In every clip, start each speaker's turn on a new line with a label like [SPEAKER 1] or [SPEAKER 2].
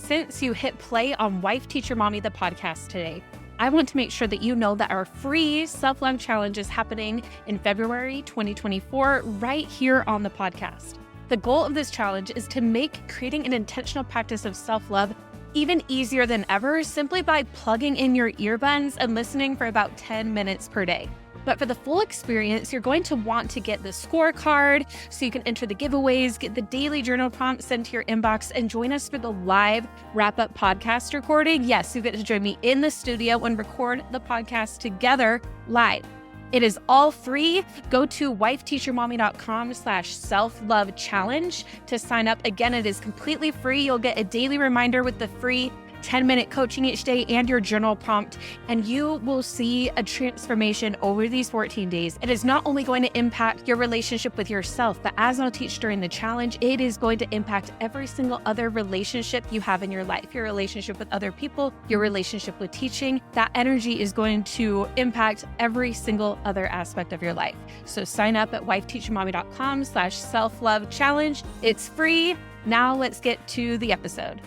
[SPEAKER 1] Since you hit play on Wife Teacher Mommy, the podcast today, I want to make sure that you know that our free self-love challenge is happening in February 2024 right here on the podcast. The goal of this challenge is to make creating an intentional practice of self-love even easier than ever simply by plugging in your earbuds and listening for about 10 minutes per day. But for the full experience, you're going to want to get the scorecard so you can enter the giveaways, get the daily journal prompts sent to your inbox, and join us for the live wrap-up podcast recording. Yes, you get to join me in the studio and record the podcast together live. It is all free. Go to wifeteachermommy.com/self-love challenge to sign up. Again, it is completely free. You'll get a daily reminder with the free 10-minute coaching each day and your journal prompt, and you will see a transformation over these 14 days. It is not only going to impact your relationship with yourself, but as I'll teach during the challenge, it is going to impact every single other relationship you have in your life, your relationship with other people, your relationship with teaching. That energy is going to impact every single other aspect of your life. So sign up at wifeteachermommy.com/self-love challenge. It's free. Now let's get to the episode.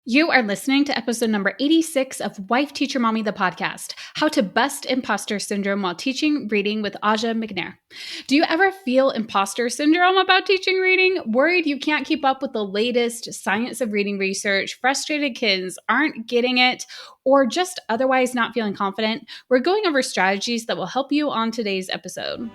[SPEAKER 2] You are listening to episode number 86 of Wife Teacher Mommy, the podcast, How to Bust Imposter Syndrome While Teaching Reading with Aja McNair. Do you ever feel imposter syndrome about teaching reading? Worried you can't keep up with the latest science of reading research, frustrated kids aren't getting it, or just otherwise not feeling confident? We're going over strategies that will help you on today's episode.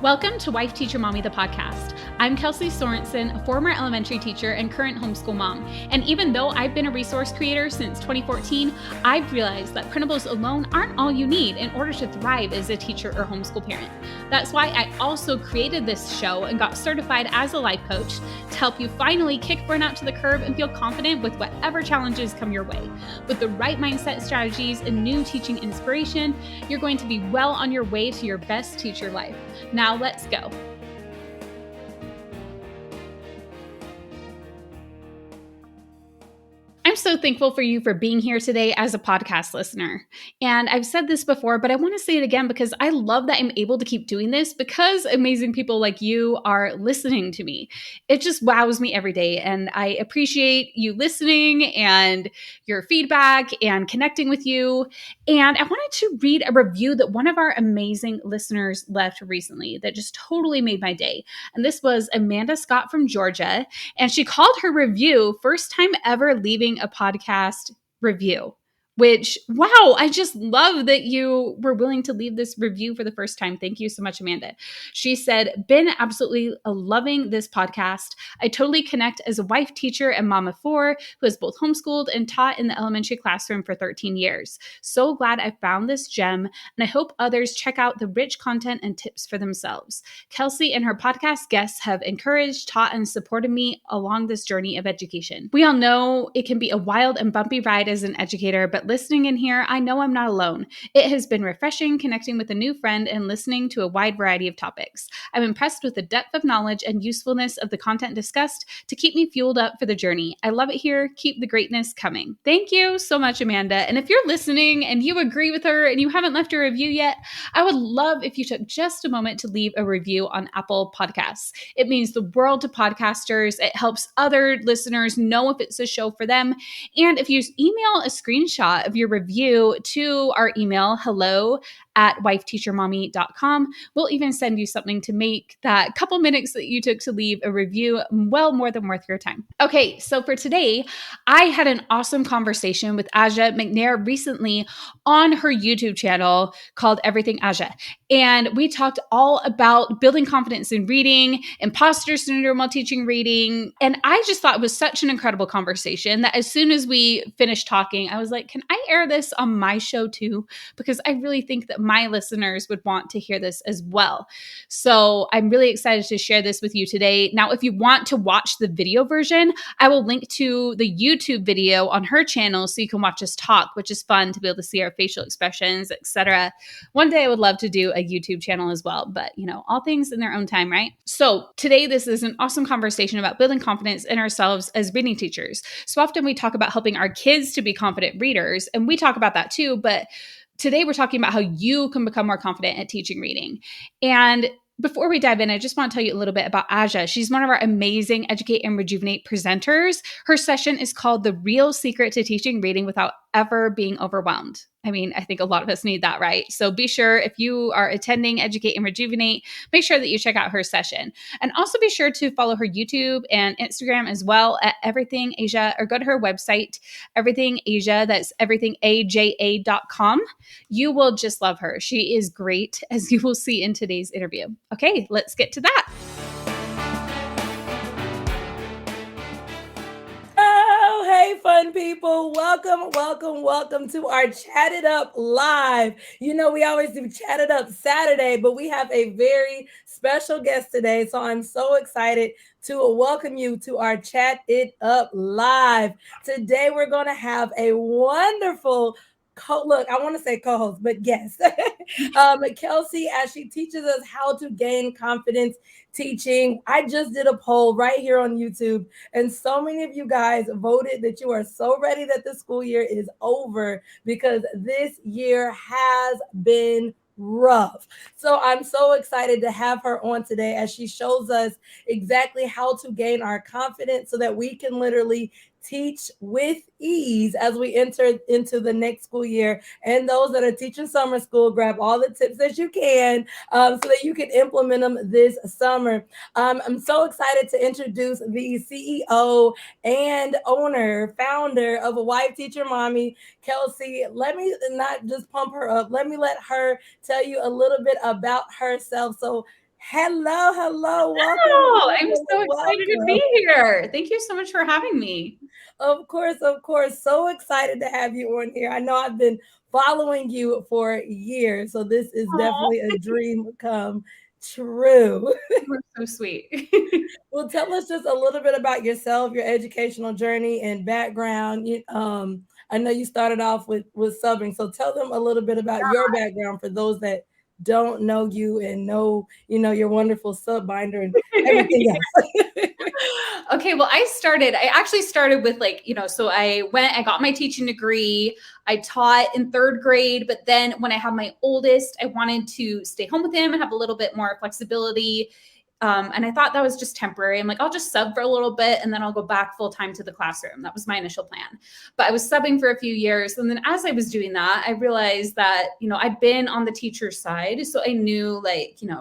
[SPEAKER 2] Welcome to Wife Teacher Mommy, the podcast. I'm Kelsey Sorensen, a former elementary teacher and current homeschool mom. And even though I've been a resource creator since 2014, I've realized that printables alone aren't all you need in order to thrive as a teacher or homeschool parent. That's why I also created this show and got certified as a life coach to help you finally kick burnout to the curb and feel confident with whatever challenges come your way. With the right mindset strategies and new teaching inspiration, you're going to be well on your way to your best teacher life. Now let's go. I'm so thankful for you for being here today as a podcast listener. And I've said this before, but I want to say it again because I love that I'm able to keep doing this because amazing people like you are listening to me. It just wows me every day. And I appreciate you listening and your feedback and connecting with you. And I wanted to read a review that one of our amazing listeners left recently that just totally made my day. And this was Amanda Scott from Georgia. And she called her review "First Time Ever Leaving a Podcast Review," which, wow, I just love that you were willing to leave this review for the first time. Thank you so much, Amanda. She said, "Been absolutely loving this podcast. I totally connect as a wife, teacher, and mom of four who has both homeschooled and taught in the elementary classroom for 13 years. So glad I found this gem, and I hope others check out the rich content and tips for themselves. Kelsey and her podcast guests have encouraged, taught, and supported me along this journey of education. We all know it can be a wild and bumpy ride as an educator, but listening in here, I know I'm not alone. It has been refreshing connecting with a new friend and listening to a wide variety of topics. I'm impressed with the depth of knowledge and usefulness of the content discussed to keep me fueled up for the journey. I love it here. Keep the greatness coming." Thank you so much, Amanda. And if you're listening and you agree with her and you haven't left a review yet, I would love if you took just a moment to leave a review on Apple Podcasts. It means the world to podcasters. It helps other listeners know if it's a show for them. And if you email a screenshot of your review to our email, hello at wifeteachermommy.com. We'll even send you something to make that couple minutes that you took to leave a review well more than worth your time. Okay, so for today, I had an awesome conversation with Aja McNair recently on her YouTube channel called Everything Aja. And we talked all about building confidence in reading, imposter syndrome while teaching reading. And I just thought it was such an incredible conversation that as soon as we finished talking, I was like, can I air this on my show too? Because I really think that my listeners would want to hear this as well. So I'm really excited to share this with you today. Now, if you want to watch the video version, I will link to the YouTube video on her channel so you can watch us talk, which is fun to be able to see our facial expressions, etc. One day I would love to do a YouTube channel as well, but all things in their own time, right? So today, this is an awesome conversation about building confidence in ourselves as reading teachers. So often we talk about helping our kids to be confident readers, and we talk about that too, but today we're talking about how you can become more confident at teaching reading. And before we dive in, I just want to tell you a little bit about Aja. She's one of our amazing Educate and Rejuvenate presenters. Her session is called The Real Secret to Teaching Reading Without Ever Being Overwhelmed. I mean, I think a lot of us need that, right? So be sure if you are attending Educate and Rejuvenate, make sure that you check out her session. And also be sure to follow her YouTube and Instagram as well at Everything Aja, or go to her website, Everything Aja, that's everythingaja.com. You will just love her. She is great, as you will see in today's interview. Okay, let's get to that.
[SPEAKER 3] Hey, fun people. Welcome to our Chat It Up Live. We always do Chat It Up Saturday, but we have a very special guest today. So I'm so excited to welcome you to our Chat It Up Live. Today, we're going to have a wonderful I want to say co-host, but guest, Kelsey, as she teaches us how to gain confidence teaching. I just did a poll right here on YouTube, and so many of you guys voted that you are so ready that the school year is over, because this year has been rough. So I'm so excited to have her on today as she shows us exactly how to gain our confidence so that we can literally teach with ease as we enter into the next school year. And those that are teaching summer school, grab all the tips that you can so that you can implement them this summer. I'm so excited to introduce the CEO and founder of A Wife Teacher Mommy, Kelsey. Let me not just pump her up. Let me let her tell you a little bit about herself. So hello, welcome.
[SPEAKER 2] Oh, I'm so excited to be here. Thank you so much for having me.
[SPEAKER 3] Of course. So excited to have you on here. I know I've been following you for years, so this is definitely a dream come true.
[SPEAKER 2] You're so sweet.
[SPEAKER 3] Well, tell us just a little bit about yourself, your educational journey and background. I know you started off with subbing, so tell them a little bit about your background for those that don't know you and know your wonderful sub binder and everything else.
[SPEAKER 2] Okay, well, I actually started with so I got my teaching degree. I taught in third grade, but then when I had my oldest, I wanted to stay home with him and have a little bit more flexibility. And I thought that was just temporary. I'm like, I'll just sub for a little bit and then I'll go back full time to the classroom. That was my initial plan. But I was subbing for a few years. And then as I was doing that, I realized that, I'd been on the teacher side. So I knew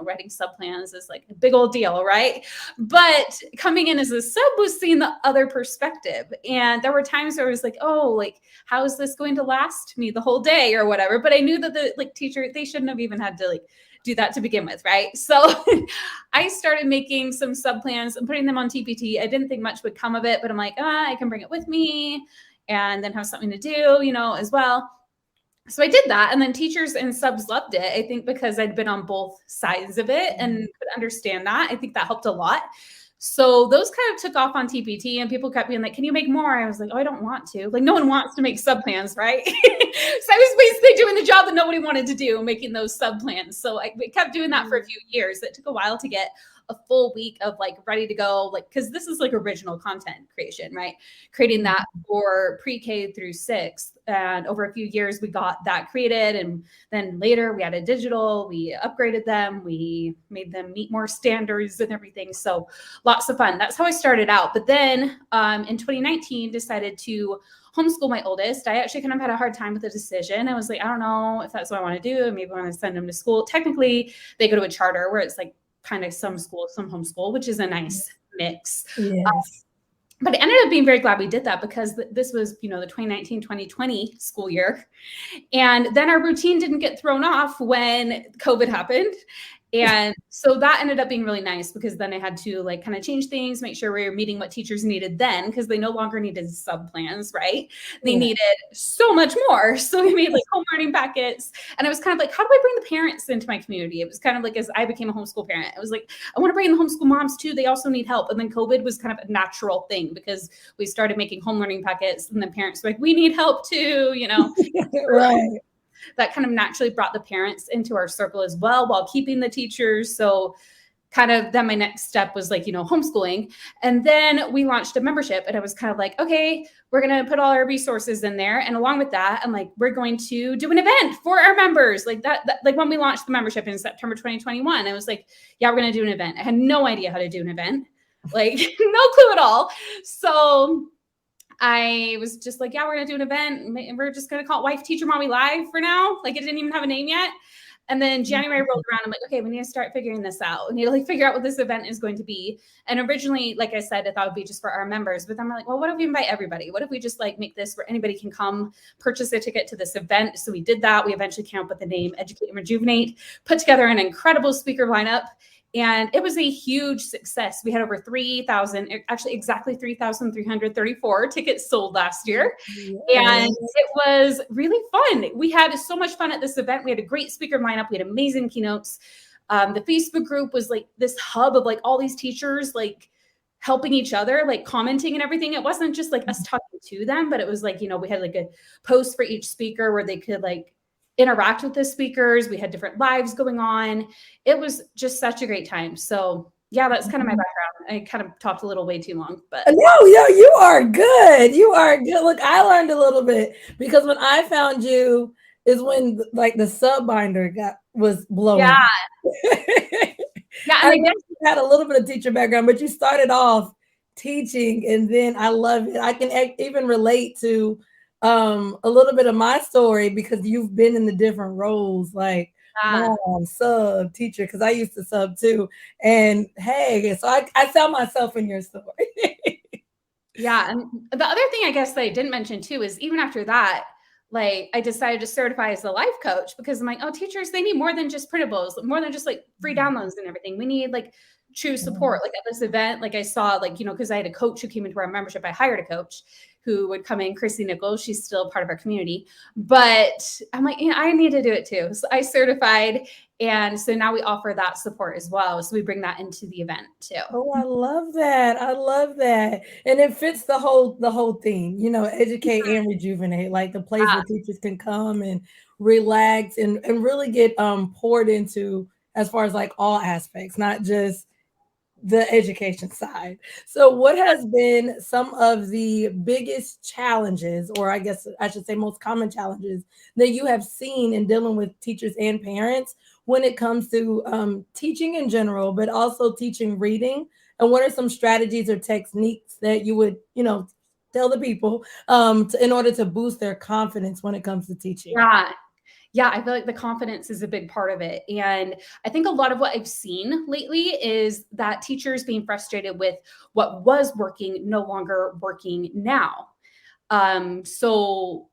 [SPEAKER 2] writing sub plans is like a big old deal, right? But coming in as a sub was seeing the other perspective. And there were times where I was like, how is this going to last me the whole day or whatever? But I knew that the teacher, they shouldn't have even had to do that to begin with, right? So I started making some sub plans and putting them on TPT. I didn't think much would come of it, but I'm like, I can bring it with me and then have something to do, as well. So I did that. And then teachers and subs loved it, I think, because I'd been on both sides of it and could understand that. I think that helped a lot. So those kind of took off on TPT and people kept being like, can you make more? I was like, I don't want to. No one wants to make sub plans, right? So I was basically doing the job that nobody wanted to do, making those sub plans. So I kept doing that for a few years. It took a while to get a full week of like ready to go, like, because this is like original content creation, right? Creating that for pre-K through 6th. And over a few years, we got that created. And then later we added digital, we upgraded them, we made them meet more standards and everything. So lots of fun. That's how I started out. But then in 2019, decided to homeschool my oldest. I actually kind of had a hard time with the decision. I was like, I don't know if that's what I want to do. Maybe I want to send them to school. Technically, they go to a charter where it's like kind of some school, some homeschool, which is a nice mix.
[SPEAKER 3] Yes.
[SPEAKER 2] But I ended up being very glad we did that because this was, the 2019-2020 school year. And then our routine didn't get thrown off when COVID happened. And so that ended up being really nice because then I had to like kind of change things, make sure we were meeting what teachers needed then, because they no longer needed sub plans, right? They needed so much more. So we made like home learning packets. And I was kind of like, how do I bring the parents into my community? It was kind of like, as I became a homeschool parent, I was like, I want to bring in the homeschool moms too. They also need help. And then COVID was kind of a natural thing because we started making home learning packets and then parents were like, we need help too,
[SPEAKER 3] Right.
[SPEAKER 2] That kind of naturally brought the parents into our circle as well while keeping the teachers. So kind of then my next step was like, homeschooling. And then we launched a membership and I was kind of like, okay, we're going to put all our resources in there. And along with that, I'm like, we're going to do an event for our members like that. Like when we launched the membership in September 2021, I was like, yeah, we're going to do an event. I had no idea how to do an event, like no clue at all. So I was just like, yeah, we're going to do an event. We're just going to call it Wife Teacher Mommy Live for now. Like it didn't even have a name yet. And then January rolled around. I'm like, okay, we need to start figuring this out. We need to like figure out what this event is going to be. And originally, like I said, I thought it would be just for our members. But then we're like, well, what if we invite everybody? What if we just like make this where anybody can come purchase a ticket to this event? So we did that. We eventually came up with the name Educate and Rejuvenate, put together an incredible speaker lineup. And it was a huge success. We had over 3,000, actually exactly 3,334 tickets sold last year. Yes. And it was really fun. We had so much fun at this event. We had a great speaker lineup. We had amazing keynotes. The Facebook group was like this hub of like all these teachers, like helping each other, like commenting and everything. It wasn't just like us talking to them, but it was like, we had like a post for each speaker where they could like interact with the speakers. We had different lives going on. It was just such a great time. So yeah, that's kind of my background. I kind of talked a little way too long, but
[SPEAKER 3] no, you are good. You are good. Look, I learned a little bit because when I found you is when like the sub binder was blowing.
[SPEAKER 2] Yeah. Yeah. And
[SPEAKER 3] I guess you had a little bit of teacher background, but you started off teaching and then I love it. I can even relate to a little bit of my story because you've been in the different roles, like mom, sub, teacher, because I used to sub too. And hey, so I saw myself in your story.
[SPEAKER 2] Yeah. And the other thing I guess that I didn't mention too is even after that, like I decided to certify as a life coach because I'm like, oh, teachers, they need more than just printables, more than just like free downloads and everything. We need like true support. Like at this event, like I saw like, because I had a coach who came into our membership, I hired a coach who would come in, Chrissy Nichols. She's still part of our community, but I'm like, I need to do it too. So I certified. And so now we offer that support as well. So we bring that into the event too.
[SPEAKER 3] Oh, I love that. I love that. And it fits the whole theme, educate and rejuvenate, like the place where teachers can come and relax and really get poured into as far as like all aspects, not just the education side. So what has been some of the biggest challenges, or I guess I should say most common challenges that you have seen in dealing with teachers and parents when it comes to teaching in general, but also teaching reading? And what are some strategies or techniques that you would, tell the people in order to boost their confidence when it comes to teaching?
[SPEAKER 2] Yeah, I feel like the confidence is a big part of it. And I think a lot of what I've seen lately is that teachers being frustrated with what was working, no longer working now. So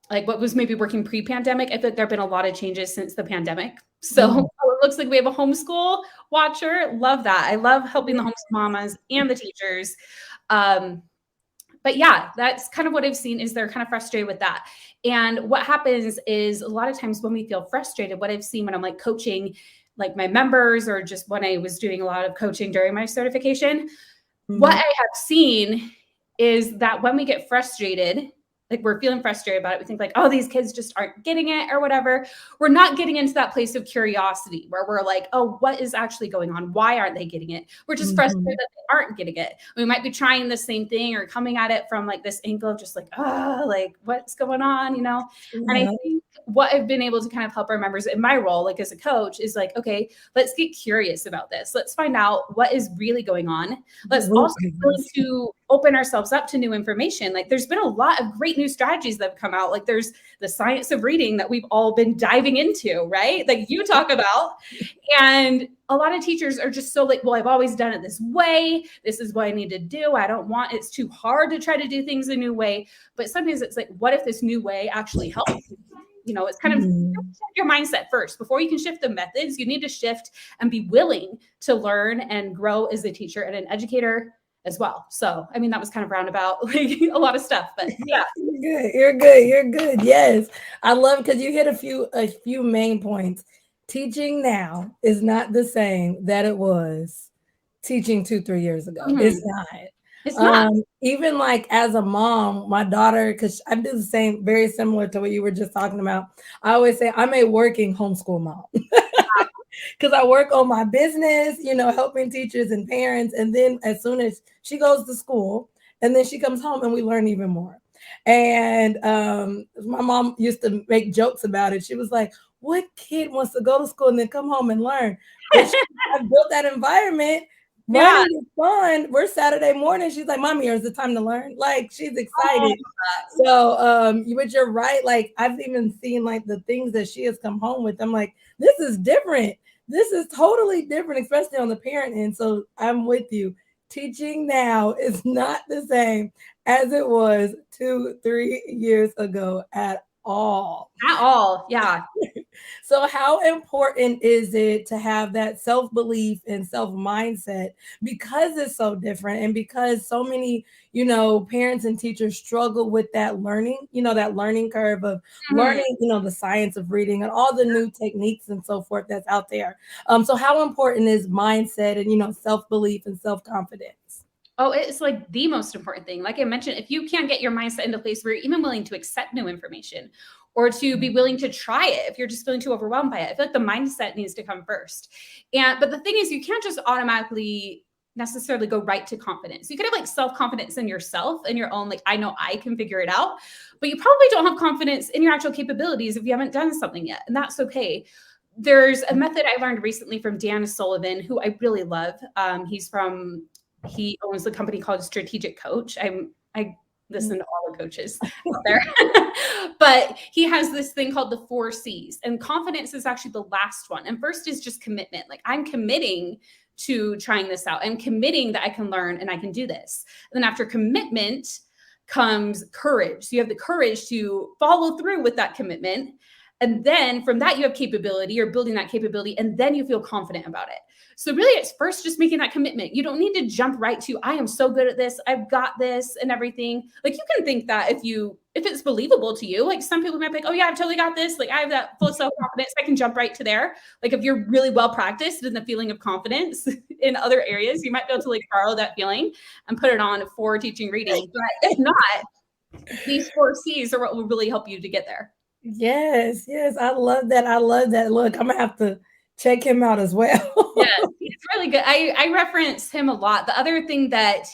[SPEAKER 2] like what was maybe working pre-pandemic, I think there have been a lot of changes since the pandemic. So it looks like we have a homeschool watcher. Love that. I love helping the homeschool mamas and the teachers. But yeah, that's kind of what I've seen is they're kind of frustrated with that. And what happens is a lot of times when we feel frustrated, what I've seen when I'm like coaching, like my members, or just when I was doing a lot of coaching during my certification, what I have seen is that when we get frustrated, like we're feeling frustrated about it. We think like, oh, these kids just aren't getting it or whatever. We're not getting into that place of curiosity where we're like, oh, what is actually going on? Why aren't they getting it? We're just frustrated that they aren't getting it. We might be trying the same thing or coming at it from like this angle of just like, oh, like what's going on, you know? And I think what I've been able to kind of help our members in my role, like as a coach, is like, okay, let's get curious about this. Let's find out what is really going on. Let's also be willing to open ourselves up to new information. Like there's been a lot of great new strategies that have come out. Like there's the science of reading that we've all been diving into, right? Like you talk about. And a lot of teachers are just so like, well, I've always done it this way. This is what I need to do. It's too hard to try to do things a new way. But sometimes it's like, what if this new way actually helps you? You know, it's kind of your mindset first. Before you can shift the methods, you need to shift and be willing to learn and grow as a teacher and an educator as well. So, I mean, that was kind of roundabout, like a lot of stuff, but yeah.
[SPEAKER 3] You're good. Yes. I love because you hit a few main points. Teaching now is not the same that it was teaching 2-3 years ago. It's not.
[SPEAKER 2] It's not.
[SPEAKER 3] Even like as a mom, my daughter, because I do the same, very similar to what you were just talking about. I always say I'm a working homeschool mom because I work on my business, you know, helping teachers and parents. And then as soon as she goes to school and then she comes home and we learn even more. And my mom used to make jokes about it. She was like, what kid wants to go to school and then come home and learn? I built that environment. Learning is fun. We're Saturday morning. She's like, Mommy, is it time to learn? Like, she's excited. So, but you're right. Like, I've even seen like the things that she has come home with. I'm like, this is different. This is totally different, especially on the parent end. So I'm with you. Teaching now is not the same as it was 2-3 years ago at all.
[SPEAKER 2] At all. Yeah.
[SPEAKER 3] So how important is it to have that self-belief and self-mindset because it's so different and because so many, you know, parents and teachers struggle with that learning, you know, that learning curve of learning, you know, the science of reading and all the new techniques and so forth that's out there. So how important is mindset and, you know, self-belief and self-confidence?
[SPEAKER 2] Oh, it's like the most important thing. Like I mentioned, if you can't get your mindset into a place where you're even willing to accept new information or to be willing to try it, if you're just feeling too overwhelmed by it, I feel like the mindset needs to come first. But the thing is, you can't just automatically necessarily go right to confidence. You could have like self-confidence in yourself and your own, like, I know I can figure it out, but you probably don't have confidence in your actual capabilities if you haven't done something yet. And that's okay. There's a method I learned recently from Dan Sullivan, who I really love. He owns a company called Strategic Coach. I listen to all the coaches out there, but he has this thing called the 4 C's, and confidence is actually the last one. And first is just commitment. Like I'm committing to trying this out. I'm committing that I can learn and I can do this. And then after commitment comes courage. So you have the courage to follow through with that commitment. And then from that, you have capability, you're building that capability, and then you feel confident about it. So really, it's first just making that commitment. You don't need to jump right to, I am so good at this, I've got this and everything. Like you can think that if it's believable to you, like some people might be like, oh yeah, I've totally got this. Like I have that full self-confidence, I can jump right to there. Like if you're really well practiced in the feeling of confidence in other areas, you might be able to like borrow that feeling and put it on for teaching reading. But if not, these 4 C's are what will really help you to get there.
[SPEAKER 3] Yes. I love that. Look, I'm gonna have to check him out as well.
[SPEAKER 2] Yeah, he's really good. I reference him a lot. The other thing that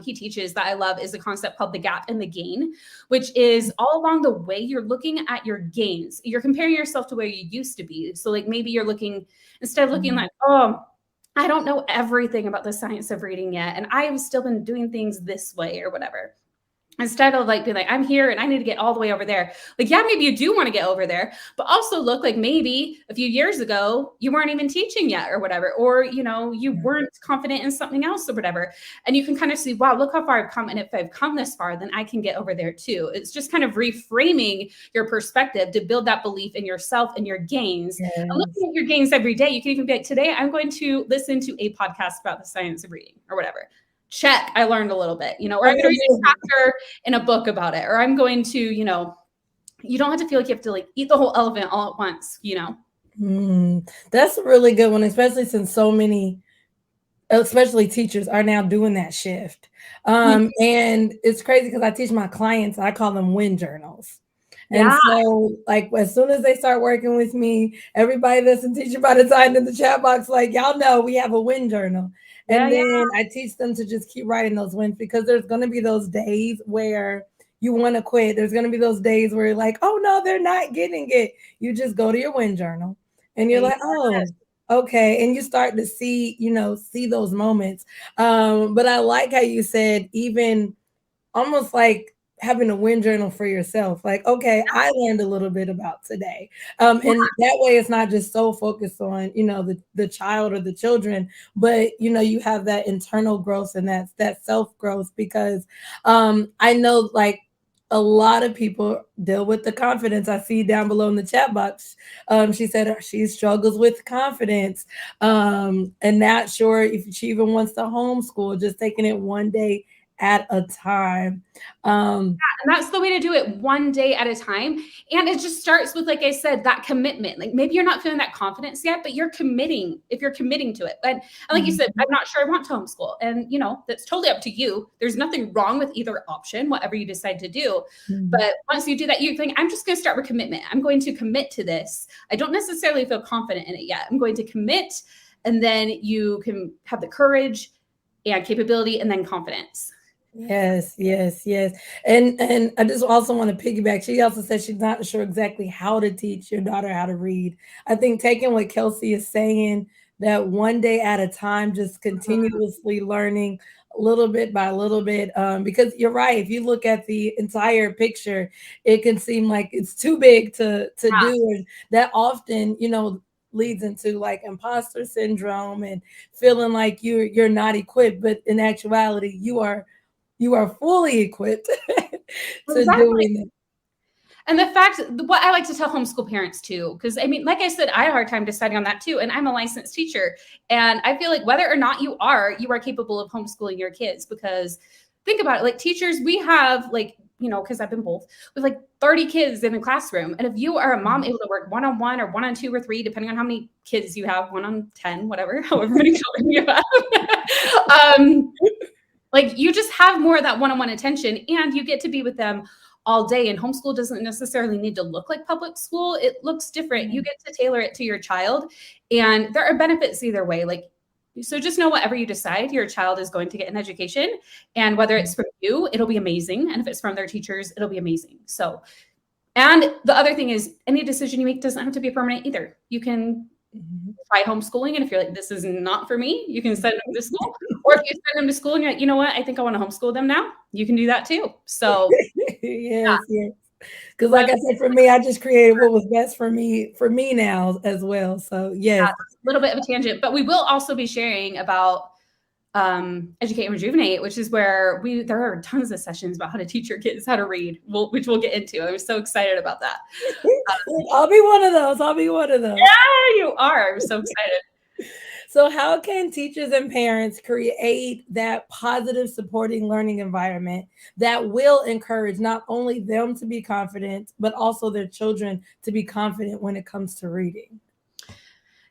[SPEAKER 2] he teaches that I love is a concept called the gap and the gain, which is all along the way you're looking at your gains. You're comparing yourself to where you used to be. So like maybe you're looking, instead of looking like, oh, I don't know everything about the science of reading yet, and I have still been doing things this way or whatever. Instead of like being like, I'm here and I need to get all the way over there. Like, yeah, maybe you do want to get over there, but also look like maybe a few years ago, you weren't even teaching yet or whatever, or, you know, you weren't confident in something else or whatever. And you can kind of see, wow, look how far I've come. And if I've come this far, then I can get over there too. It's just kind of reframing your perspective to build that belief in yourself and your gains. Yes. And looking at your gains every day, you can even be like, today I'm going to listen to a podcast about the science of reading or whatever. Check, I learned a little bit, you know, or I'm going to read a chapter in a book about it, or I'm going to, you know, you don't have to feel like you have to like eat the whole elephant all at once, you know.
[SPEAKER 3] That's a really good one, especially since so many, especially teachers, are now doing that shift. And it's crazy because I teach my clients, I call them win journals. And
[SPEAKER 2] Yeah.
[SPEAKER 3] so, like, as soon as they start working with me, everybody that's in Teacher by Design in the chat box, like, y'all know we have a win journal.
[SPEAKER 2] Yeah,
[SPEAKER 3] And then I teach them to just keep writing those wins, because there's going to be those days where you want to quit. There's going to be those days where you're like, oh, no, they're not getting it. You just go to your win journal and you're like, oh, okay. And you start to see, see those moments. But I like how you said, even almost like having a win journal for yourself. Like, okay, I learned a little bit about today. And that way it's not just so focused on, the child or the children, but, you have that internal growth and that self-growth, because I know, like, a lot of people deal with the confidence. I see down below in the chat box. She said she struggles with confidence, and not sure if she even wants to homeschool, just taking it one day at a time.
[SPEAKER 2] And that's the way to do it, one day at a time. And it just starts with, like I said, that commitment. Like, maybe you're not feeling that confidence yet, but you're committing, if you're committing to it. And like you said, I'm not sure I want to homeschool. And, that's totally up to you. There's nothing wrong with either option, whatever you decide to do. But once you do that, you think, I'm just going to start with commitment. I'm going to commit to this. I don't necessarily feel confident in it yet. I'm going to commit. And then you can have the courage and capability and then confidence.
[SPEAKER 3] Yes. And I just also want to piggyback. She also said she's not sure exactly how to teach your daughter how to read. I think taking what Kelsey is saying, that one day at a time, just continuously learning little bit by little bit, because you're right. If you look at the entire picture, it can seem like it's too big to do. And that often, leads into like imposter syndrome and feeling like you're not equipped. But in actuality, you are fully equipped to doing it.
[SPEAKER 2] And the fact, what I like to tell homeschool parents too, because I mean, like I said, I had a hard time deciding on that too. And I'm a licensed teacher. And I feel like whether or not you are capable of homeschooling your kids, because think about it, like teachers, we have like, because I've been both, with like 30 kids in a classroom. And if you are a mom able to work one-on-one or 1-on-2 or 3, depending on how many kids you have, 1-on-10, whatever, however many children you have, like you just have more of that one-on-one attention, and you get to be with them all day. And homeschool doesn't necessarily need to look like public school. It looks different. You get to tailor it to your child, and there are benefits either way. Like, so just know whatever you decide, your child is going to get an education, and whether it's from you, it'll be amazing. And if it's from their teachers, it'll be amazing. So, and the other thing is, any decision you make doesn't have to be permanent either. You can try homeschooling, and if you're like, this is not for me, you can send them to school. Or if you send them to school and you're like, you know what, I think I want to homeschool them now, you can do that too. So
[SPEAKER 3] yes. Because like I said, for me, I just created what was best for me now as well. So yes.
[SPEAKER 2] A little bit of a tangent, but we will also be sharing about Educate and Rejuvenate, which is where there are tons of sessions about how to teach your kids how to read, which we'll get into. I'm so excited about that.
[SPEAKER 3] I'll be one of those.
[SPEAKER 2] Yeah, you are. I'm so excited.
[SPEAKER 3] So how can teachers and parents create that positive, supporting learning environment that will encourage not only them to be confident, but also their children to be confident when it comes to reading?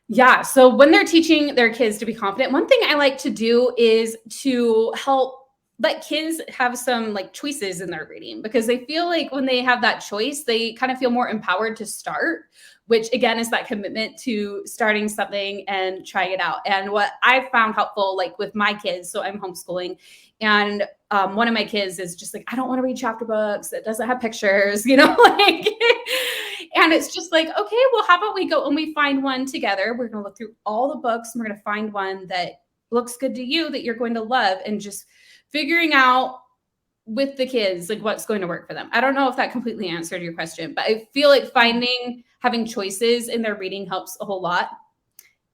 [SPEAKER 2] Yeah. So when they're teaching their kids to be confident, one thing I like to do is to help let kids have some like choices in their reading, because they feel like when they have that choice, they kind of feel more empowered to start, which again is that commitment to starting something and trying it out. And what I've found helpful, like with my kids, so I'm homeschooling, and one of my kids is just like, I don't want to read chapter books that doesn't have pictures, like, and it's just like, okay, well, how about we go and we find one together? We're going to look through all the books and we're going to find one that looks good to you, that you're going to love, and just figuring out with the kids, like what's going to work for them. I don't know if that completely answered your question, but I feel like having choices in their reading helps a whole lot.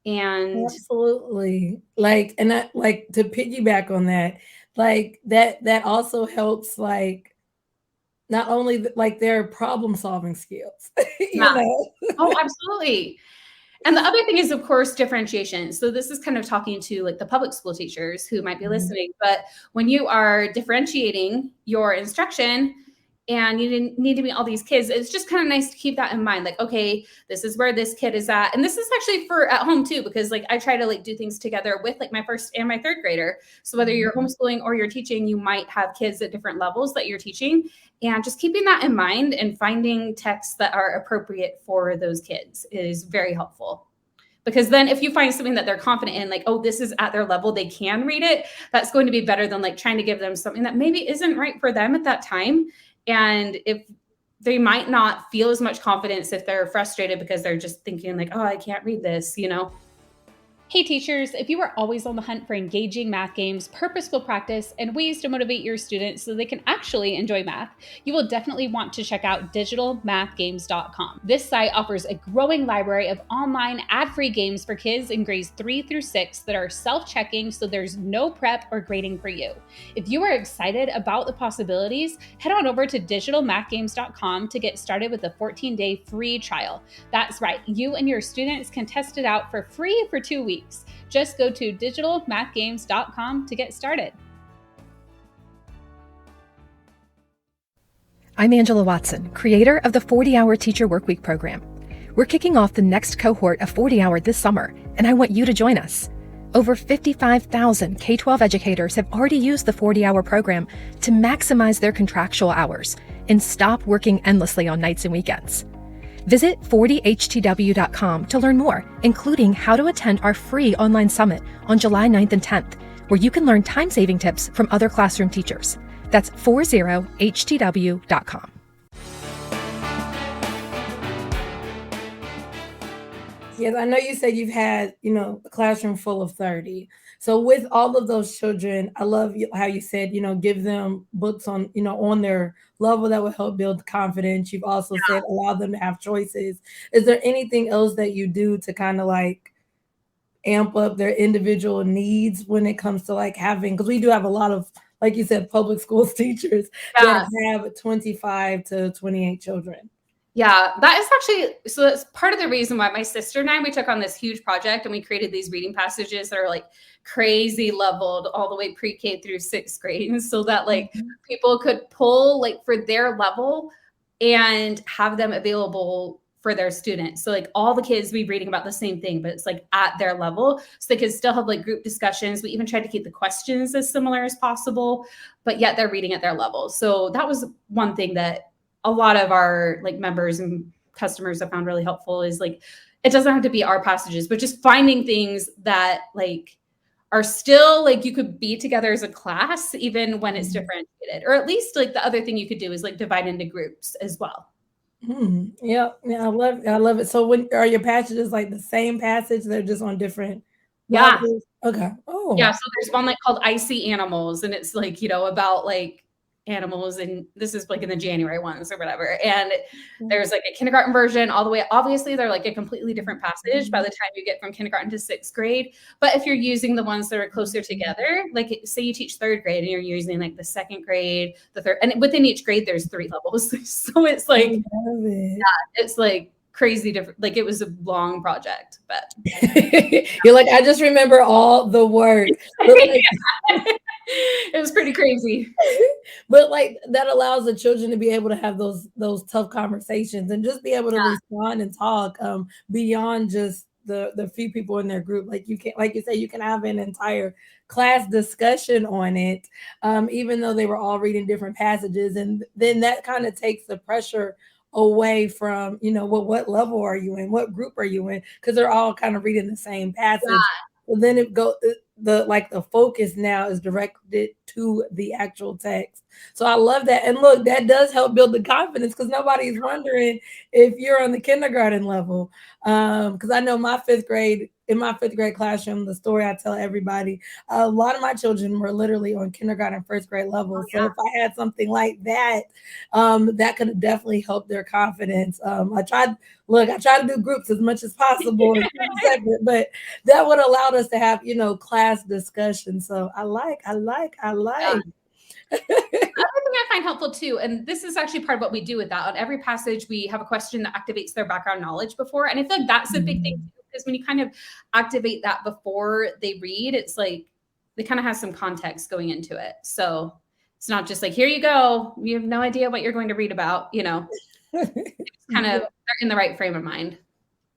[SPEAKER 2] And
[SPEAKER 3] absolutely. Like, and that, like, to piggyback on that, like that also helps, like, not only like their problem solving skills, you know?
[SPEAKER 2] Oh, absolutely. And the other thing is, of course, differentiation. So this is kind of talking to like the public school teachers who might be listening, but when you are differentiating your instruction and you didn't need to meet all these kids. It's just kind of nice to keep that in mind. Like, okay, this is where this kid is at. And this is actually for at home too, because like I try to like do things together with like my first and my third grader. So whether you're homeschooling or you're teaching, you might have kids at different levels that you're teaching, and just keeping that in mind and finding texts that are appropriate for those kids is very helpful. Because then if you find something that they're confident in, like, oh, this is at their level, they can read it, that's going to be better than like trying to give them something that maybe isn't right for them at that time. And if they might not feel as much confidence if they're frustrated because they're just thinking like, oh, I can't read this, you know?
[SPEAKER 1] Hey teachers, if you are always on the hunt for engaging math games, purposeful practice, and ways to motivate your students so they can actually enjoy math, you will definitely want to check out digitalmathgames.com. This site offers a growing library of online ad-free games for kids in grades 3 through 6 that are self-checking, so there's no prep or grading for you. If you are excited about the possibilities, head on over to digitalmathgames.com to get started with a 14-day free trial. That's right, you and your students can test it out for free for 2 weeks. Just go to digitalmathgames.com to get started.
[SPEAKER 4] I'm Angela Watson, creator of the 40-Hour Teacher Workweek program. We're kicking off the next cohort of 40-Hour this summer, and I want you to join us. Over 55,000 K-12 educators have already used the 40-Hour program to maximize their contractual hours and stop working endlessly on nights and weekends. Visit 40htw.com to learn more, including how to attend our free online summit on July 9th and 10th, where you can learn time-saving tips from other classroom teachers. That's 40htw.com.
[SPEAKER 3] Yes, I know you said you've had, a classroom full of 30. So with all of those children, I love how you said, give them books on, on their level that will help build confidence. You've also said allow them to have choices. Is there anything else that you do to kind of like amp up their individual needs when it comes to like having, because we do have a lot of, like you said, public schools teachers that have 25 to 28 children.
[SPEAKER 2] Yeah, that is actually, so that's part of the reason why my sister and I, we took on this huge project and we created these reading passages that are like crazy leveled all the way pre-K through 6th grade. So that like people could pull like for their level and have them available for their students. So like all the kids be reading about the same thing, but it's like at their level. So they could still have like group discussions. We even tried to keep the questions as similar as possible, but yet they're reading at their level. So that was one thing that a lot of our like members and customers have found really helpful is like, it doesn't have to be our passages, but just finding things that like are still like you could be together as a class, even when it's differentiated, or at least like the other thing you could do is like divide into groups as well.
[SPEAKER 3] Yeah, I love it. So when are your passages like the same passage? They're just on different levels? Okay. Oh.
[SPEAKER 2] Yeah. So there's one like called I See Animals, and it's like, about like animals, and this is like in the January ones or whatever. And there's like a kindergarten version all the way. Obviously, they're like a completely different passage by the time you get from kindergarten to 6th grade. But if you're using the ones that are closer together, like say you teach 3rd grade and you're using like the 2nd grade, the 3rd, and within each grade, there's 3 levels. So it's like, it's like crazy different. Like it was a long project, but
[SPEAKER 3] you're like, I just remember all the work.
[SPEAKER 2] It was pretty crazy.
[SPEAKER 3] But like that allows the children to be able to have those tough conversations and just be able to respond and talk beyond just the few people in their group. Like you can, like you say, you can have an entire class discussion on it, even though they were all reading different passages. And then that kind of takes the pressure away from, what level are you in? What group are you in? Because they're all kind of reading the same passage. Well, then the focus now is directed to the actual text. So I love that. And look, that does help build the confidence because nobody's wondering if you're on the kindergarten level. Because I know in my 5th grade classroom, the story I tell everybody, a lot of my children were literally on kindergarten, 1st grade level. So if I had something like that, that could definitely help their confidence. I tried to do groups as much as possible, but that would allow us to have, class discussion. So I like.
[SPEAKER 2] Another thing I find helpful too, and this is actually part of what we do with that. On every passage, we have a question that activates their background knowledge before. And I feel like that's a big thing too, because when you kind of activate that before they read, it's like they kind of have some context going into it. So It's not just like, here you go. You have no idea what you're going to read about, you know, it's kind of they're in the right frame of mind.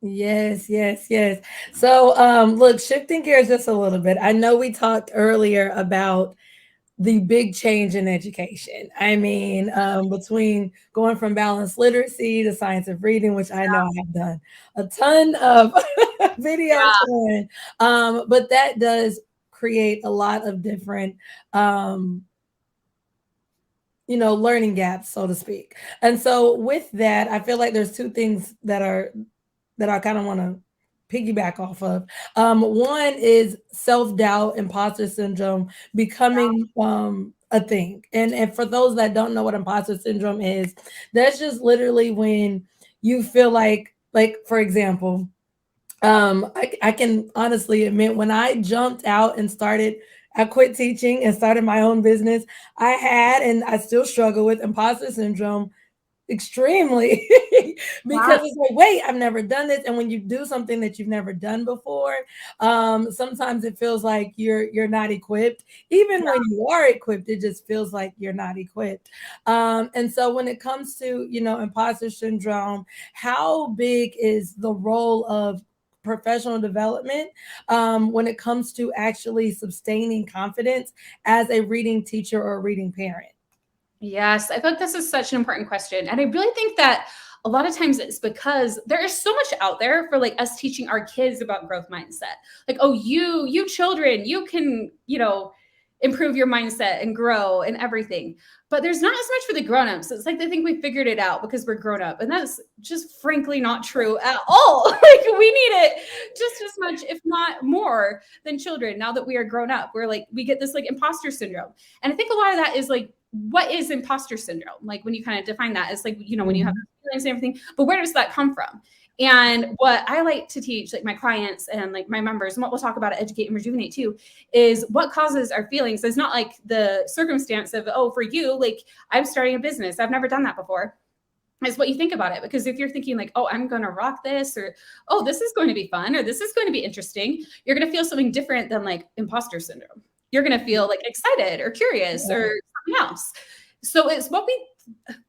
[SPEAKER 3] Yes, yes, yes. So, look, shifting gears just a little bit. I know we talked earlier about the big change in education. I mean, between going from balanced literacy to science of reading, which I know I have done a ton of videos on, but that does create a lot of different, learning gaps, so to speak. And so, with that, I feel like there's two things that I kind of want to piggyback off of. One is self-doubt, imposter syndrome becoming a thing. And for those that don't know what imposter syndrome is, that's just literally when you feel like for example, I can honestly admit when I jumped out and I quit teaching and started my own business, I had and I still struggle with imposter syndrome extremely because it's like, wait, I've never done this. And when you do something that you've never done before, sometimes it feels like you're not equipped. Even when you are equipped, it just feels like you're not equipped. And so when it comes to imposter syndrome, how big is the role of professional development when it comes to actually sustaining confidence as a reading teacher or a reading parent?
[SPEAKER 2] Yes, I think this is such an important question. And I really think that a lot of times it's because there is so much out there for like us teaching our kids about growth mindset. Like, oh, you children, you can, improve your mindset and grow and everything. But there's not as much for the grown-ups. It's like they think we figured it out because we're grown up. And that's just frankly not true at all. Like we need it just as much, if not more, than children. Now that we are grown up, we get this like imposter syndrome. And I think a lot of that is like, what is imposter syndrome? Like when you kind of define that, it's like, when you have feelings and everything, but where does that come from? And what I like to teach like my clients and like my members, and what we'll talk about at Educate and Rejuvenate too, is what causes our feelings. It's not like the circumstance of, oh, for you, like I'm starting a business, I've never done that before. Is what you think about it. Because if you're thinking like, oh, I'm going to rock this, or, oh, this is going to be fun, or this is going to be interesting, you're going to feel something different than like imposter syndrome. You're going to feel like excited or curious or something else. So it's what we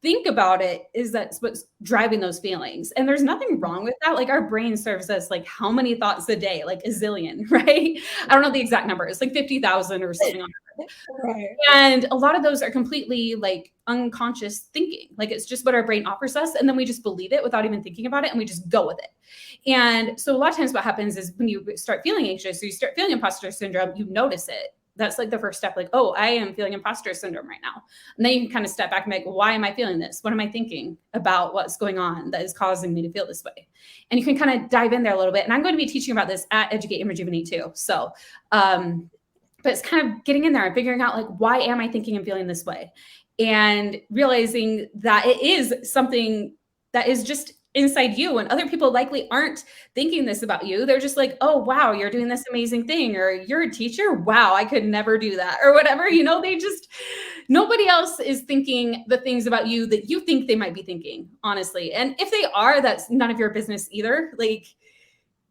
[SPEAKER 2] think about it is that's what's driving those feelings. And there's nothing wrong with that. Like our brain serves us like how many thoughts a day, like a zillion, right? I don't know the exact number. It's like 50,000 or something like that. Right. And a lot of those are completely like unconscious thinking. Like it's just what our brain offers us. And then we just believe it without even thinking about it. And we just go with it. And so a lot of times what happens is when you start feeling anxious or you start feeling imposter syndrome, you notice it. That's like the first step. Like, oh, I am feeling imposter syndrome right now. And then you can kind of step back and be like, why am I feeling this? What am I thinking about what's going on that is causing me to feel this way? And you can kind of dive in there a little bit. And I'm going to be teaching about this at Educate and Rejuvenate too. So, but it's kind of getting in there and figuring out like, why am I thinking and feeling this way? And realizing that it is something that is just inside you, and other people likely aren't thinking this about you. They're just like, oh, wow, you're doing this amazing thing, or you're a teacher. Wow, I could never do that, or whatever. Nobody else is thinking the things about you that you think they might be thinking, honestly. And if they are, that's none of your business either. Like,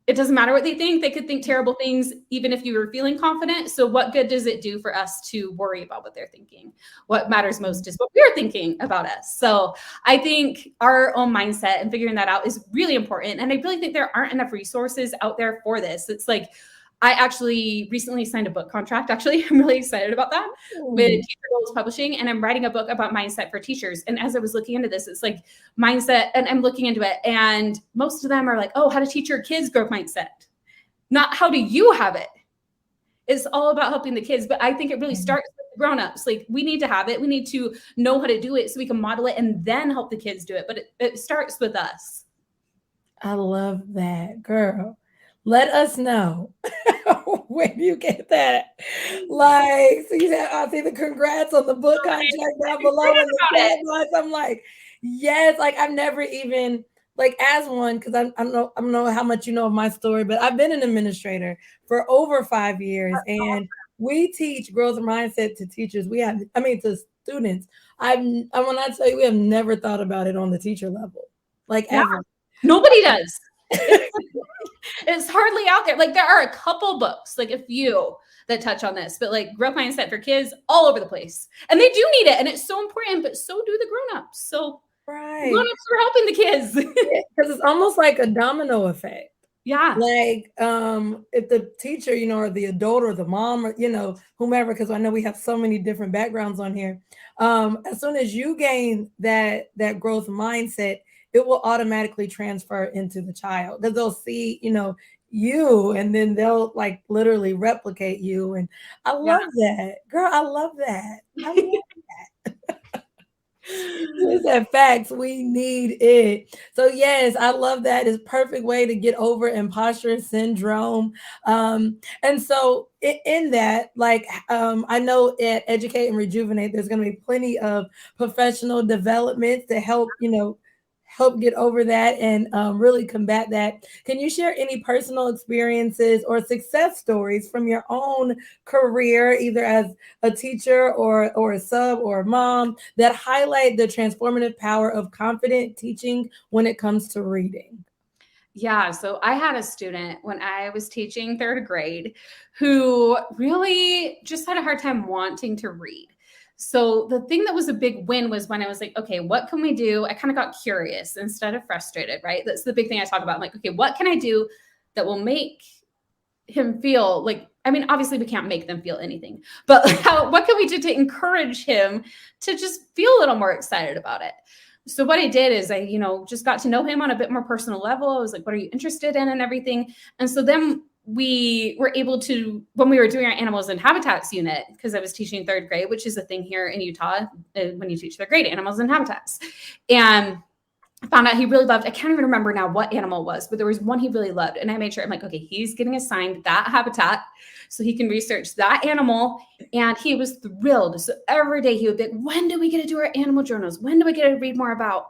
[SPEAKER 2] it doesn't matter what they think. They could think terrible things, even if you were feeling confident. So what good does it do for us to worry about what they're thinking? What matters most is what we're thinking about us. So I think our own mindset and figuring that out is really important. And I really think there aren't enough resources out there for this. It's like, I actually recently signed a book contract. Actually, I'm really excited about that with Teacher Goals Publishing. And I'm writing a book about mindset for teachers. And as I was looking into this, it's like mindset, and I'm looking into it. And most of them are like, oh, how to teach your kids growth mindset. Not how do you have it. It's all about helping the kids. But I think it really starts with the grown-ups. Like we need to have it. We need to know how to do it so we can model it and then help the kids do it. But it starts with us.
[SPEAKER 3] I love that, girl. Let us know when you get that. Like, so you said, I'll see the congrats on the book contract down below in the chat box. I'm like, yes, like I've never even, like as one, because I don't know how much you know of my story, but I've been an administrator for over 5 years. And we teach growth mindset to teachers. To students. When I tell you, we have never thought about it on the teacher level, like ever.
[SPEAKER 2] Nobody does. It's hardly out there. Like there are a couple books, like a few that touch on this, but like growth mindset for kids all over the place. And they do need it. And it's so important, but so do the grown-ups. So
[SPEAKER 3] Right.
[SPEAKER 2] grown-ups are helping the kids.
[SPEAKER 3] Because it's almost like a domino effect.
[SPEAKER 2] Yeah.
[SPEAKER 3] Like, if the teacher, you know, or the adult or the mom or, you know, whomever, because I know we have so many different backgrounds on here. As soon as you gain that growth mindset, it will automatically transfer into the child because they'll see, you know, you, and then they'll like literally replicate you. And I love that, girl. I love that. I love Is that facts? We need it. So yes, I love that. It's a perfect way to get over imposter syndrome. And so in that, like, I know at Educate and Rejuvenate, there's going to be plenty of professional development to help, you know, help get over that and really combat that. Can you share any personal experiences or success stories from your own career, either as a teacher or a sub or a mom, that highlight the transformative power of confident teaching when it comes to reading?
[SPEAKER 2] Yeah. So I had a student when I was teaching third grade who really just had a hard time wanting to read. So the thing that was a big win was when I was like, okay, what can we do? I kind of got curious instead of frustrated, right? That's the big thing I talk about. I'm like, okay, what can I do that will make him feel like, I mean, obviously we can't make them feel anything, but what can we do to encourage him to just feel a little more excited about it? So what I did is I, you know, just got to know him on a bit more personal level. I was like, what are you interested in and everything? And so then we were able to, when we were doing our animals and habitats unit, because I was teaching third grade, which is a thing here in Utah, when you teach third grade, animals and habitats. And I found out he really loved, I can't even remember now what animal it was, but there was one he really loved. And I made sure, I'm like, okay, he's getting assigned that habitat so he can research that animal. And he was thrilled. So every day he would be like, when do we get to do our animal journals? When do we get to read more about?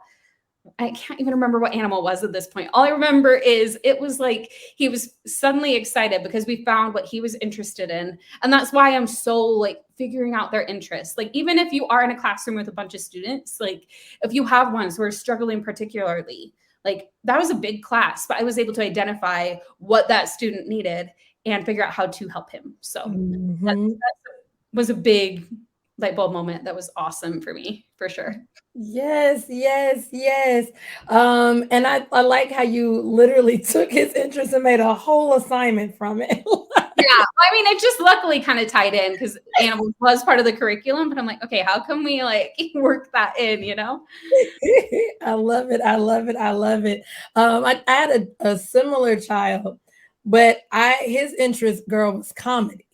[SPEAKER 2] I can't even remember what animal it was at this point. All I remember is it was like he was suddenly excited because we found what he was interested in. And that's why I'm so like figuring out their interests. Like even if you are in a classroom with a bunch of students, like if you have ones who are struggling particularly, like that was a big class, but I was able to identify what that student needed and figure out how to help him. So that was a big light bulb moment. That was awesome for me, for sure.
[SPEAKER 3] Yes, yes, yes. And I like how you literally took his interest and made a whole assignment from it.
[SPEAKER 2] Yeah, I mean, it just luckily kind of tied in because animals was part of the curriculum, but I'm like, okay, how can we like work that in, you know?
[SPEAKER 3] I love it. I love it. I love it. I had a similar child, but his interest, girl, was comedy.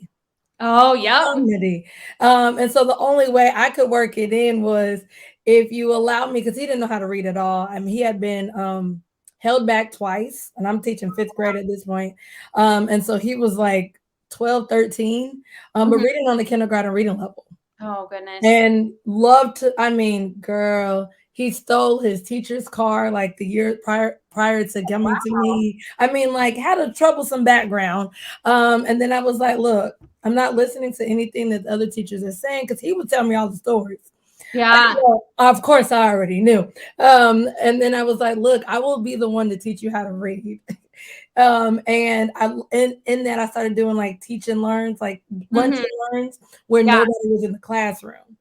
[SPEAKER 2] Oh, yeah.
[SPEAKER 3] Comedy. And so the only way I could work it in was if you allowed me, because he didn't know how to read at all. I mean, he had been held back twice, and I'm teaching fifth grade at this point. And so he was like 12, 13, but reading on the kindergarten reading level.
[SPEAKER 2] Oh, goodness.
[SPEAKER 3] And loved to, I mean, girl, he stole his teacher's car like the year prior to coming to me. I mean, like had a troublesome background. And then I was like, look, I'm not listening to anything that the other teachers are saying because he would tell me all the stories.
[SPEAKER 2] Yeah.
[SPEAKER 3] Of course, I already knew. And then I was like, look, I will be the one to teach you how to read. And in that I started doing like teach and learns, like lunch and learns where nobody was in the classroom.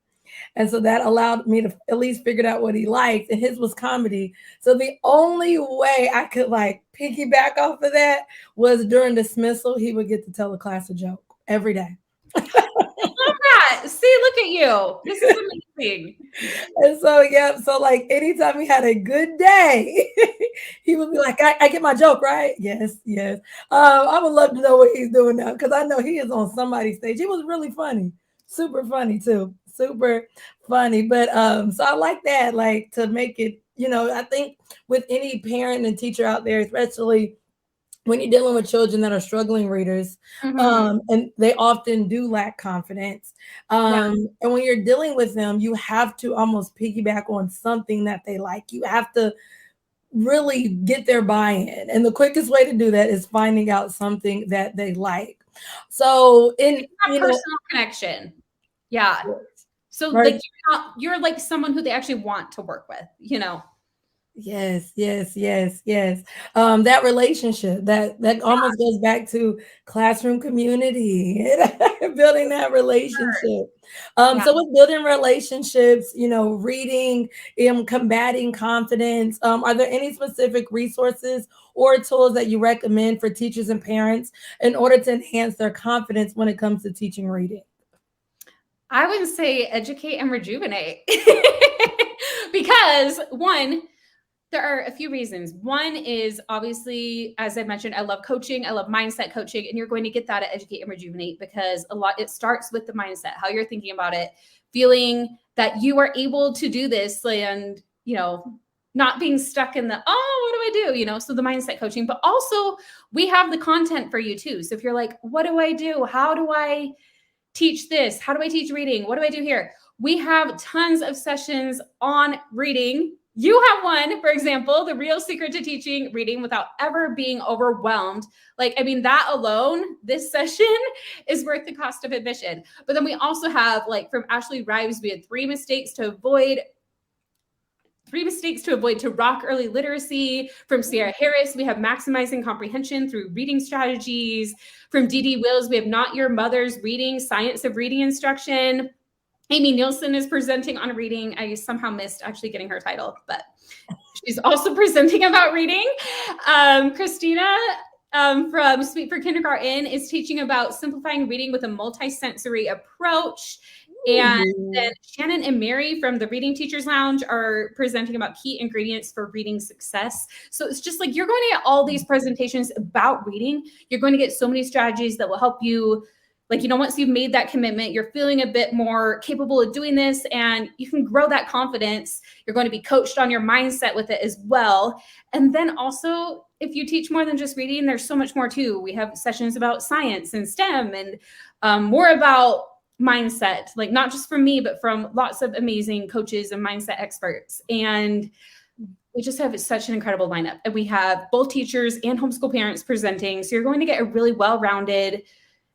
[SPEAKER 3] And so that allowed me to at least figure out what he liked. And his was comedy. So the only way I could like piggyback off of that was during dismissal, he would get to tell the class a joke every day.
[SPEAKER 2] I love that. See, look at you. This is amazing.
[SPEAKER 3] And so, yeah, so like anytime he had a good day, he would be like, I get my joke, right? Yes, yes. I would love to know what he's doing now because I know he is on somebody's stage. He was really funny, super funny too, super funny. But so I like that, like to make it, you know, I think with any parent and teacher out there, especially when you're dealing with children that are struggling readers, and they often do lack confidence. And when you're dealing with them, you have to almost piggyback on something that they like. You have to really get their buy-in. And the quickest way to do that is finding out something that they like. So in
[SPEAKER 2] personal connection. Yeah. So like you're like someone who they actually want to work with, you know.
[SPEAKER 3] Yes, yes, yes, yes. That relationship that almost goes back to classroom community, building that relationship.
[SPEAKER 2] Yeah.
[SPEAKER 3] So with building relationships, reading, combating confidence, are there any specific resources or tools that you recommend for teachers and parents in order to enhance their confidence when it comes to teaching reading?
[SPEAKER 2] I would say educate and rejuvenate. Because one, there are a few reasons. One is obviously, as I mentioned, I love coaching. I love mindset coaching, and you're going to get that at Educate and Rejuvenate because it starts with the mindset, how you're thinking about it, feeling that you are able to do this and, not being stuck in the, oh, what do I do? So the mindset coaching, but also we have the content for you too. So if you're like, what do I do? How do I teach this? How do I teach reading? What do I do here? We have tons of sessions on reading. You have one, for example, the real secret to teaching reading without ever being overwhelmed. That alone, this session is worth the cost of admission. But then we also have, from Ashley Rives, we had 3 mistakes to avoid to rock early literacy. From Sierra Harris, we have maximizing comprehension through reading strategies. From Dee Wills, we have Not Your Mother's Reading, Science of Reading Instruction. Amy Nielsen is presenting on reading. I somehow missed actually getting her title, but she's also presenting about reading. Christina from Sweet for Kindergarten is teaching about simplifying reading with a multisensory approach. And then Shannon and Mary from the Reading Teachers Lounge are presenting about key ingredients for reading success. So it's just you're going to get all these presentations about reading. You're going to get so many strategies that will help you. Once you've made that commitment, you're feeling a bit more capable of doing this and you can grow that confidence. You're going to be coached on your mindset with it as well. And then also, if you teach more than just reading, there's so much more too. We have sessions about science and STEM and more about mindset, not just from me, but from lots of amazing coaches and mindset experts. And we just have such an incredible lineup. And we have both teachers and homeschool parents presenting. So you're going to get a really well-rounded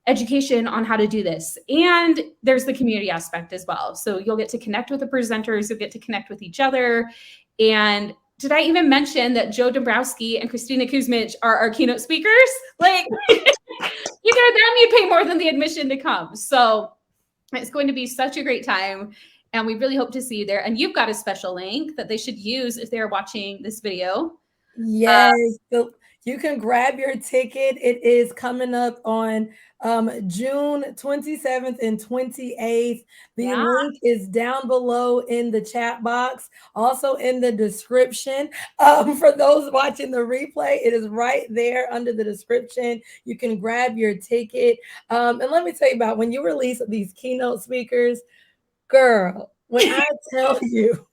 [SPEAKER 2] education on how to do this. And there's the community aspect as well. So you'll get to connect with the presenters, you'll get to connect with each other. And did I even mention that Joe Dombrowski and Christina Kuzmich are our keynote speakers? Either them, you pay more than the admission to come. So it's going to be such a great time. And we really hope to see you there. And you've got a special link that they should use if they're watching this video.
[SPEAKER 3] Yes. So you can grab your ticket. It is coming up on June 27th and 28th. The link is down below in the chat box, also in the description. For those watching the replay, it is right there under the description. You can grab your ticket. And let me tell you about when you release these keynote speakers, girl, when I tell you,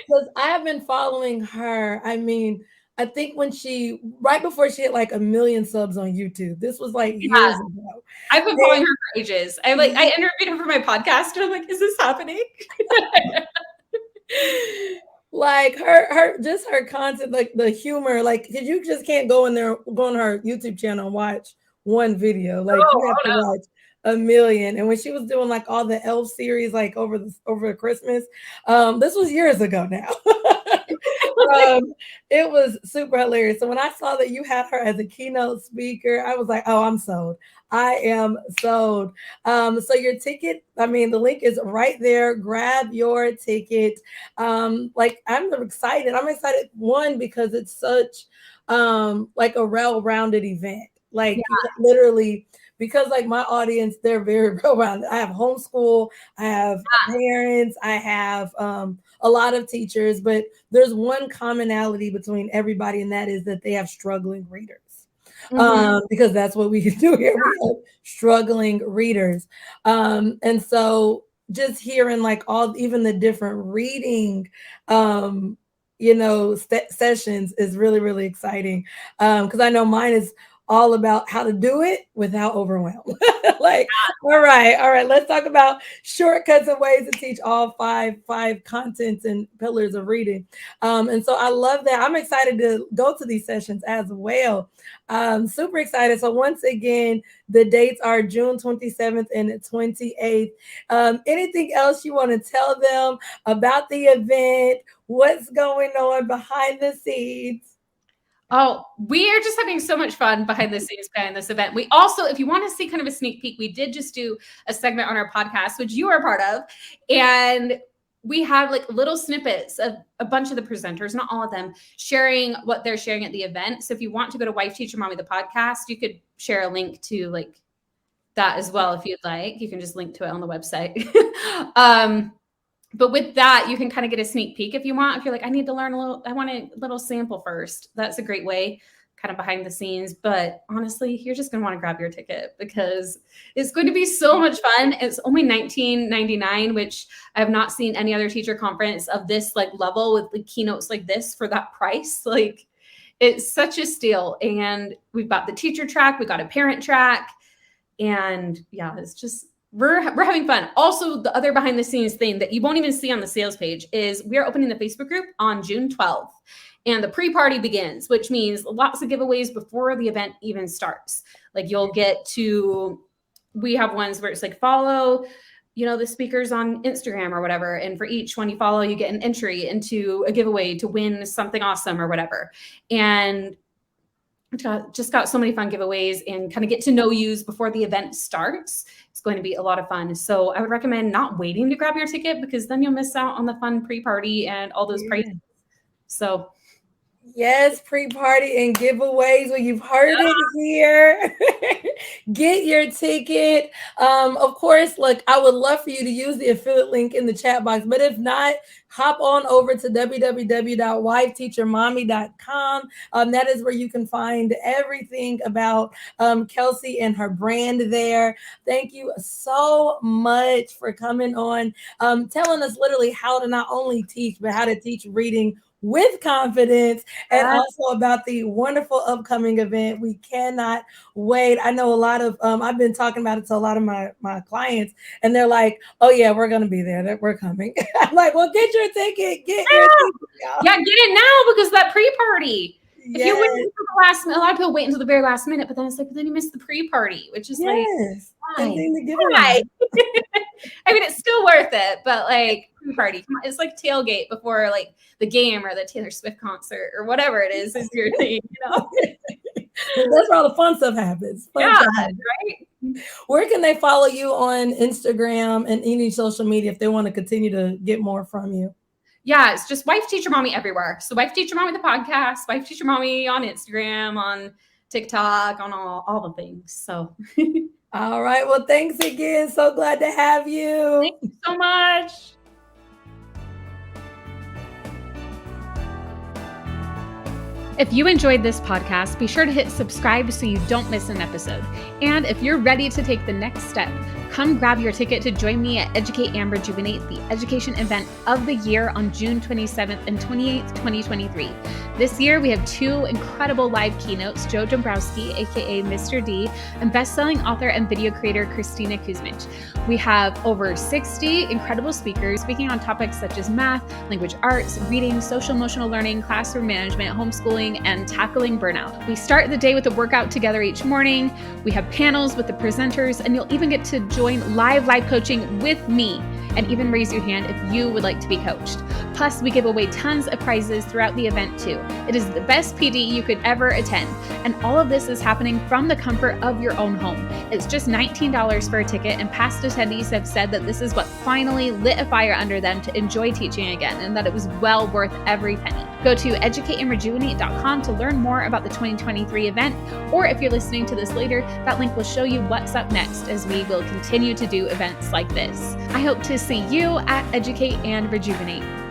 [SPEAKER 3] because I have been following her. I think right before she had 1 million subs on YouTube. This was years ago.
[SPEAKER 2] I've been following her for ages. I interviewed her for my podcast and I'm like, is this happening?
[SPEAKER 3] Her content, the humor, because you just can't go on her YouTube channel and watch one video. You have to watch a million. And when she was doing all the Elf series over Christmas, this was years ago now. It was super hilarious. So when I saw that you had her as a keynote speaker, I was like, oh, I'm sold. I am sold. So your ticket, the link is right there. Grab your ticket. I'm excited. I'm excited, one, because it's such a well-rounded event. Literally, because my audience, they're very well-rounded. I have homeschool, I have parents, I have a lot of teachers, but there's one commonality between everybody, and that is that they have struggling readers. Because that's what we do here. We have struggling readers. And so just hearing even the different reading sessions is really, really exciting. Because I know mine is all about how to do it without overwhelm. Like, all right, let's talk about shortcuts and ways to teach all five contents and pillars of reading. And so I love that. I'm excited to go to these sessions as well. Super excited. So once again, the dates are June 27th and 28th. Anything else you want to tell them about the event? What's going on behind the scenes?
[SPEAKER 2] Oh, we are just having so much fun behind the scenes planning this event. We also, if you want to see kind of a sneak peek, we did just do a segment on our podcast, which you are a part of. And we have like little snippets of a bunch of the presenters, not all of them, sharing what they're sharing at the event. So if you want to go to Wife Teacher Mommy, the podcast, you could share a link to like that as well. If you'd like, you can just link to it on the website. But with that, you can kind of get a sneak peek if you want. If you're like, I need to learn I want a little sample first. That's a great way, kind of behind the scenes. But honestly, you're just going to want to grab your ticket because it's going to be so much fun. It's only $19.99, which I have not seen any other teacher conference of this like level with like keynotes like this for that price. Like, it's such a steal. And we've got the teacher track, we got a parent track, and yeah, it's just. We're having fun. Also, the other behind the scenes thing that you won't even see on the sales page is we're opening the Facebook group on June 12th and the pre-party begins, which means lots of giveaways before the event even starts. Like we have ones where it's like follow, the speakers on Instagram or whatever. And for each one you follow, you get an entry into a giveaway to win something awesome or whatever. And just got so many fun giveaways and kind of get to know yous before the event starts. It's going to be a lot of fun. So I would recommend not waiting to grab your ticket because then you'll miss out on the fun pre-party and all those prices. So
[SPEAKER 3] yes, pre-party and giveaways. Well, you've heard it here. Get your ticket. Of course, look, I would love for you to use the affiliate link in the chat box, but if not, hop on over to www.wifeteachermommy.com. That is where you can find everything about Kelsey and her brand there. Thank you so much for coming on, telling us literally how to not only teach, but how to teach reading with confidence, and also about the wonderful upcoming event. We cannot wait. I know a lot of, I've been talking about it to a lot of my tickets, and they're like, oh yeah, we're going to be there. We're coming. I'm like, well, get your ticket. Get your ticket.
[SPEAKER 2] Yeah, get it now because that pre-party. If you wait until the last minute, a lot of people wait until the very last minute, but then it's like, but then you missed the pre-party, which is like, why? I mean, it's still worth it, but like pre-party, it's like tailgate before like the game or the Taylor Swift concert or whatever it is your thing,
[SPEAKER 3] That's where all the fun stuff happens.
[SPEAKER 2] Right?
[SPEAKER 3] Where can they follow you on Instagram and any social media if they want to continue to get more from you?
[SPEAKER 2] Yeah, it's just Wife Teacher Mommy everywhere. So Wife Teacher Mommy, the podcast, Wife Teacher Mommy on Instagram, on TikTok, on all the things. So.
[SPEAKER 3] All right. Well, thanks again. So glad to have you.
[SPEAKER 2] Thank you so much.
[SPEAKER 1] If you enjoyed this podcast, be sure to hit subscribe so you don't miss an episode. And if you're ready to take the next step, come grab your ticket to join me at Educate and Rejuvenate, the education event of the year on June 27th and 28th, 2023. This year, we have two incredible live keynotes, Joe Dombrowski, aka Mr. D, and best-selling author and video creator Christina Kuzmich. We have over 60 incredible speakers speaking on topics such as math, language arts, reading, social emotional learning, classroom management, homeschooling, and tackling burnout. We start the day with a workout together each morning. We have panels with the presenters, and you'll even get to join live coaching with me and even raise your hand if you would like to be coached. Plus, we give away tons of prizes throughout the event too. It is the best PD you could ever attend. And all of this is happening from the comfort of your own home. It's just $19 for a ticket, and past attendees have said that this is what finally lit a fire under them to enjoy teaching again, and that it was well worth every penny. Go to educateandrejuvenate.com to learn more about the 2023 event, or if you're listening to this later, that link will show you what's up next as we will continue to do events like this. I hope to see you at Educate and Rejuvenate.